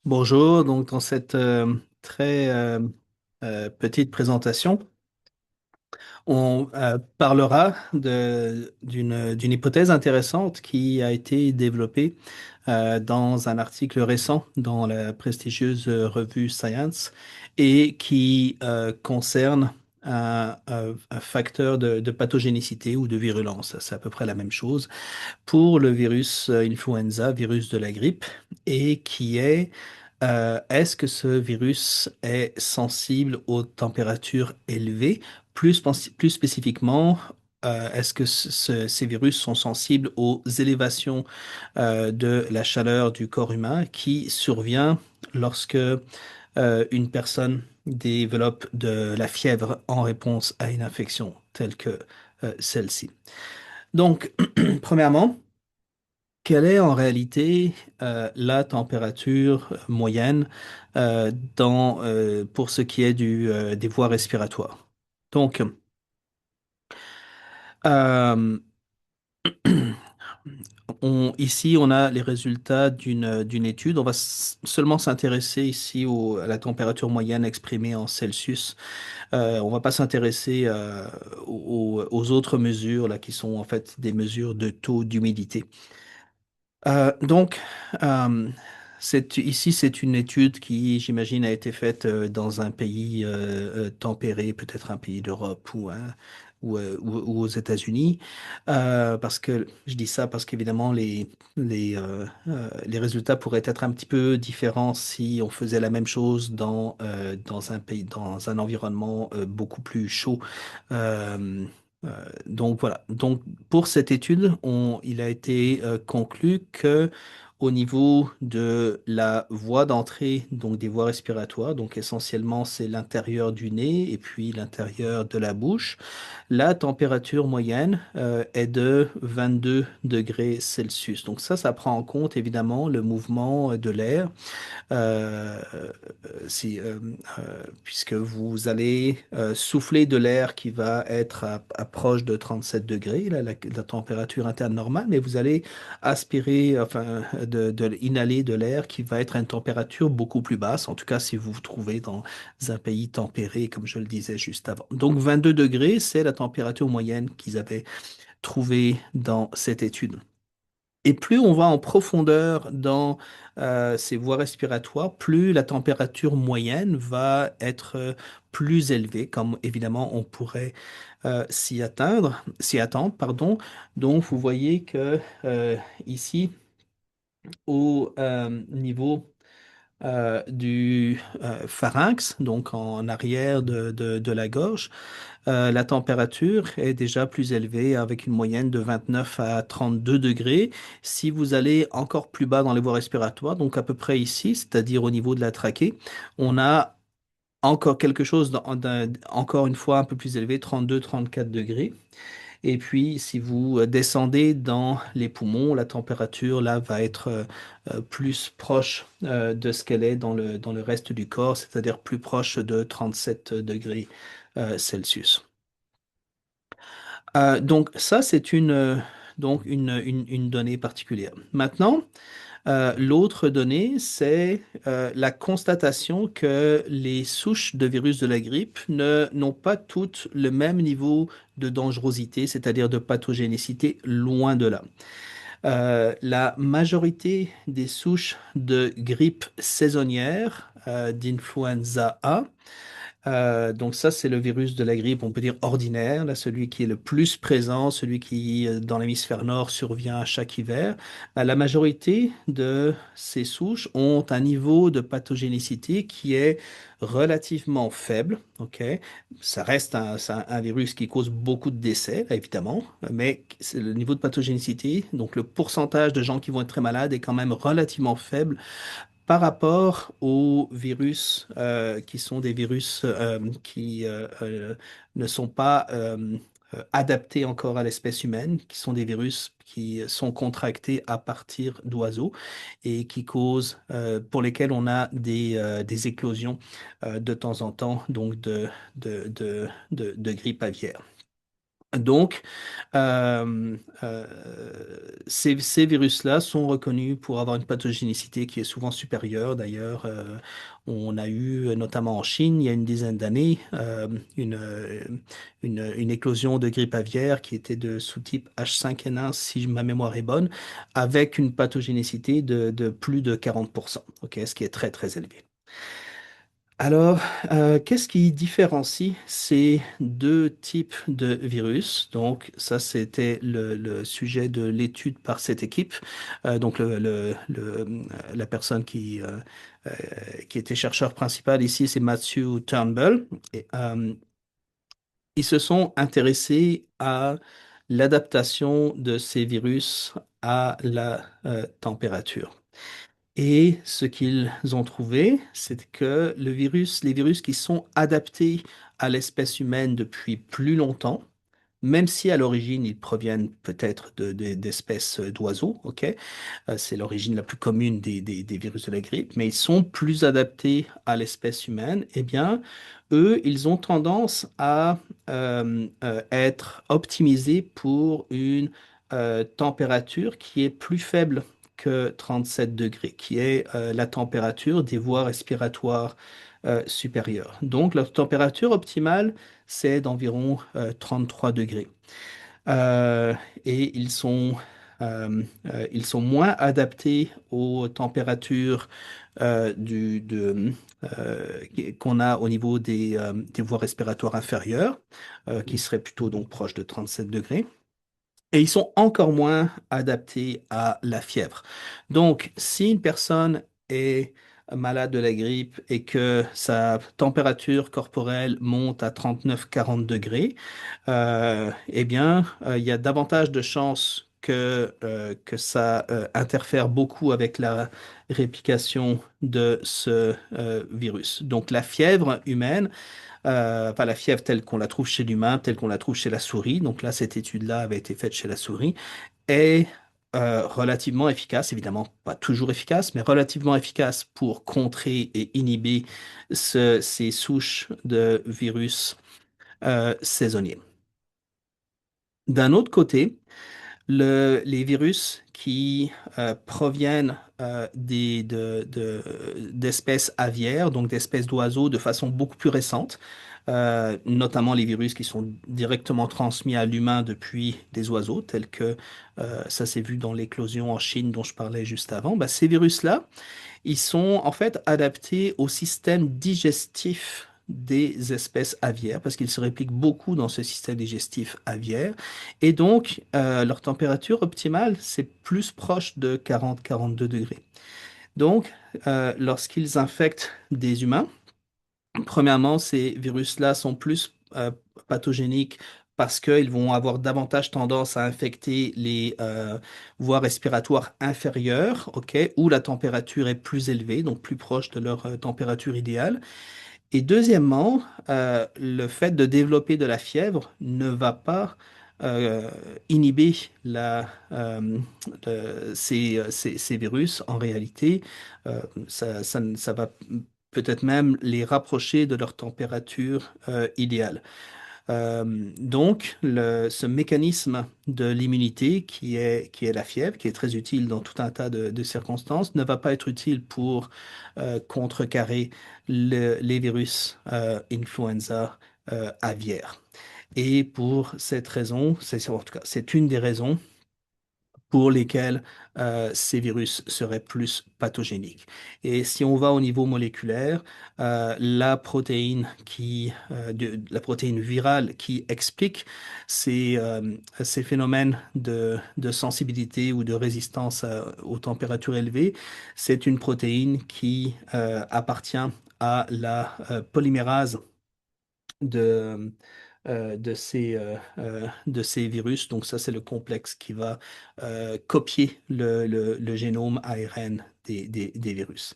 Bonjour, donc dans cette très petite présentation, on parlera d'une hypothèse intéressante qui a été développée dans un article récent dans la prestigieuse revue Science et qui concerne un facteur de pathogénicité ou de virulence. C'est à peu près la même chose pour le virus influenza, virus de la grippe, et qui est est-ce que ce virus est sensible aux températures élevées? Plus spécifiquement, est-ce que ces virus sont sensibles aux élévations de la chaleur du corps humain qui survient lorsque une personne développe de la fièvre en réponse à une infection telle que celle-ci? Donc, premièrement, quelle est en réalité la température moyenne pour ce qui est des voies respiratoires? Donc, euh, ici, on a les résultats d'une étude. On va seulement s'intéresser ici à la température moyenne exprimée en Celsius. On va pas s'intéresser aux autres mesures là, qui sont en fait des mesures de taux d'humidité. Donc, euh, ici, c'est une étude qui, j'imagine, a été faite dans un pays tempéré, peut-être un pays d'Europe ou aux États-Unis. Parce que je dis ça parce qu'évidemment, les résultats pourraient être un petit peu différents si on faisait la même chose dans un pays, dans un environnement beaucoup plus chaud. Euh, donc voilà. Donc pour cette étude, il a été conclu que au niveau de la voie d'entrée, donc des voies respiratoires, donc essentiellement c'est l'intérieur du nez et puis l'intérieur de la bouche, la température moyenne est de 22 degrés Celsius. Donc ça prend en compte évidemment le mouvement de l'air euh, si, puisque vous allez souffler de l'air qui va être proche de 37 degrés, la température interne normale, mais vous allez aspirer, enfin, inhaler de l'air qui va être à une température beaucoup plus basse, en tout cas si vous vous trouvez dans un pays tempéré, comme je le disais juste avant. Donc 22 degrés, c'est la température moyenne qu'ils avaient trouvée dans cette étude. Et plus on va en profondeur dans ces voies respiratoires, plus la température moyenne va être plus élevée, comme évidemment on pourrait s'y attendre, pardon. Donc vous voyez que ici, au niveau du pharynx, donc en arrière de la gorge, la température est déjà plus élevée avec une moyenne de 29 à 32 degrés. Si vous allez encore plus bas dans les voies respiratoires, donc à peu près ici, c'est-à-dire au niveau de la trachée, on a encore quelque chose, encore une fois un peu plus élevé, 32-34 degrés. Et puis, si vous descendez dans les poumons, la température là va être plus proche de ce qu'elle est dans le reste du corps, c'est-à-dire plus proche de 37 degrés Celsius. Donc ça, c'est une donnée particulière. Maintenant, l'autre donnée, c'est la constatation que les souches de virus de la grippe n'ont pas toutes le même niveau de dangerosité, c'est-à-dire de pathogénicité, loin de là. La majorité des souches de grippe saisonnière, d'influenza A, donc ça, c'est le virus de la grippe, on peut dire ordinaire, là, celui qui est le plus présent, celui qui, dans l'hémisphère nord, survient à chaque hiver. La majorité de ces souches ont un niveau de pathogénicité qui est relativement faible. Ok, ça reste c'est un virus qui cause beaucoup de décès, là, évidemment, mais c'est le niveau de pathogénicité, donc le pourcentage de gens qui vont être très malades est quand même relativement faible par rapport aux virus qui sont des virus qui ne sont pas adaptés encore à l'espèce humaine, qui sont des virus qui sont contractés à partir d'oiseaux et qui causent, pour lesquels on a des éclosions de temps en temps, donc de grippe aviaire. Donc, euh, euh, ces virus-là sont reconnus pour avoir une pathogénicité qui est souvent supérieure. D'ailleurs, on a eu, notamment en Chine, il y a une dizaine d'années, une éclosion de grippe aviaire qui était de sous-type H5N1, si ma mémoire est bonne, avec une pathogénicité de plus de 40%, ok, ce qui est très, très élevé. Alors, qu'est-ce qui différencie ces deux types de virus? Donc, ça, c'était le sujet de l'étude par cette équipe. Donc, la personne euh, qui était chercheur principal ici, c'est Matthew Turnbull. Et, ils se sont intéressés à l'adaptation de ces virus à la température. Et ce qu'ils ont trouvé, c'est que les virus qui sont adaptés à l'espèce humaine depuis plus longtemps, même si à l'origine ils proviennent peut-être d'espèces d'oiseaux, ok? C'est l'origine la plus commune des virus de la grippe, mais ils sont plus adaptés à l'espèce humaine. Eh bien, eux, ils ont tendance à être optimisés pour une température qui est plus faible que 37 degrés, qui est la température des voies respiratoires supérieures. Donc, leur température optimale, c'est d'environ 33 degrés. Euh, et ils sont moins adaptés aux températures qu'on a au niveau des voies respiratoires inférieures, qui seraient plutôt donc proches de 37 degrés. Et ils sont encore moins adaptés à la fièvre. Donc, si une personne est malade de la grippe et que sa température corporelle monte à 39-40 degrés, eh bien, il y a davantage de chances que ça interfère beaucoup avec la réplication de ce virus. Donc, la fièvre humaine, enfin la fièvre telle qu'on la trouve chez l'humain, telle qu'on la trouve chez la souris, donc là, cette étude-là avait été faite chez la souris, est relativement efficace, évidemment pas toujours efficace, mais relativement efficace pour contrer et inhiber ces souches de virus saisonniers. D'un autre côté, les virus qui proviennent d'espèces aviaires, donc d'espèces d'oiseaux de façon beaucoup plus récente, notamment les virus qui sont directement transmis à l'humain depuis des oiseaux, tels que ça s'est vu dans l'éclosion en Chine dont je parlais juste avant, bah, ces virus-là, ils sont en fait adaptés au système digestif des espèces aviaires parce qu'ils se répliquent beaucoup dans ce système digestif aviaire. Et donc, leur température optimale, c'est plus proche de 40-42 degrés. Donc, lorsqu'ils infectent des humains, premièrement, ces virus-là sont plus pathogéniques parce qu'ils vont avoir davantage tendance à infecter les voies respiratoires inférieures, ok, où la température est plus élevée, donc plus proche de leur température idéale. Et deuxièmement, le fait de développer de la fièvre ne va pas inhiber ces virus. En réalité, ça va peut-être même les rapprocher de leur température idéale. Donc, ce mécanisme de l'immunité qui est la fièvre, qui est très utile dans tout un tas de circonstances, ne va pas être utile pour contrecarrer les virus influenza aviaires. Et pour cette raison, en tout cas, c'est une des raisons pour lesquels ces virus seraient plus pathogéniques. Et si on va au niveau moléculaire, la protéine virale qui explique ces phénomènes de sensibilité ou de résistance aux températures élevées, c'est une protéine qui appartient à la polymérase de, de ces virus. Donc ça, c'est le complexe qui va copier le génome ARN des virus.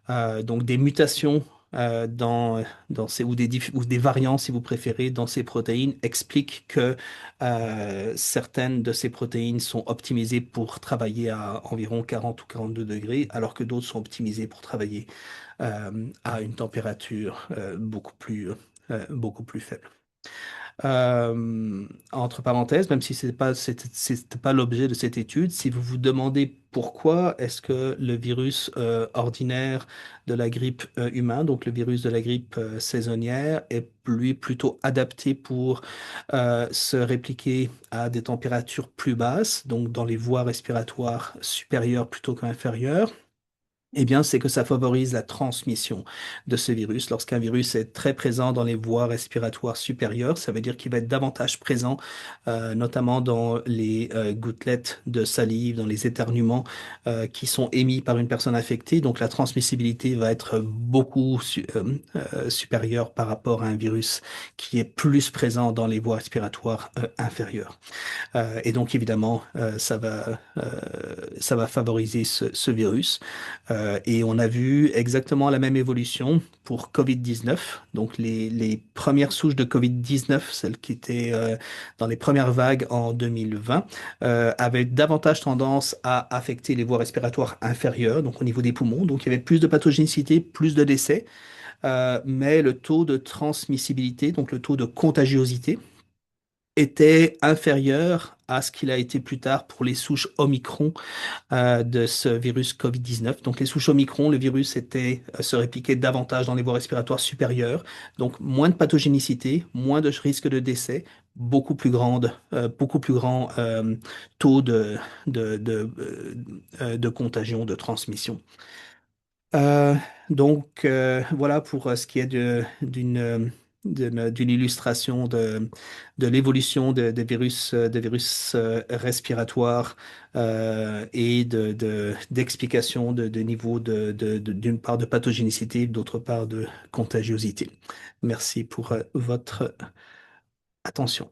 Donc des mutations ou des variants, si vous préférez, dans ces protéines expliquent que certaines de ces protéines sont optimisées pour travailler à environ 40 ou 42 degrés, alors que d'autres sont optimisées pour travailler à une température beaucoup plus faible. Entre parenthèses, même si c'était pas l'objet de cette étude, si vous vous demandez pourquoi est-ce que le virus ordinaire de la grippe humain, donc le virus de la grippe saisonnière, est lui plutôt adapté pour se répliquer à des températures plus basses, donc dans les voies respiratoires supérieures plutôt qu'inférieures, eh bien, c'est que ça favorise la transmission de ce virus. Lorsqu'un virus est très présent dans les voies respiratoires supérieures, ça veut dire qu'il va être davantage présent, notamment dans les gouttelettes de salive, dans les éternuements qui sont émis par une personne infectée. Donc, la transmissibilité va être beaucoup supérieure par rapport à un virus qui est plus présent dans les voies respiratoires inférieures. Et donc, évidemment, ça va favoriser ce virus. Et on a vu exactement la même évolution pour Covid-19. Donc, les premières souches de Covid-19, celles qui étaient dans les premières vagues en 2020, avaient davantage tendance à affecter les voies respiratoires inférieures, donc au niveau des poumons. Donc, il y avait plus de pathogénicité, plus de décès. Mais le taux de transmissibilité, donc le taux de contagiosité, était inférieur à ce qu'il a été plus tard pour les souches Omicron de ce virus Covid-19. Donc les souches Omicron, le virus se répliquait davantage dans les voies respiratoires supérieures, donc moins de pathogénicité, moins de risque de décès, beaucoup plus grand taux de contagion, de transmission. Euh, voilà pour ce qui est d'une illustration de l'évolution des virus respiratoires et d'explication de niveau d'une part de pathogénicité, d'autre part de contagiosité. Merci pour votre attention.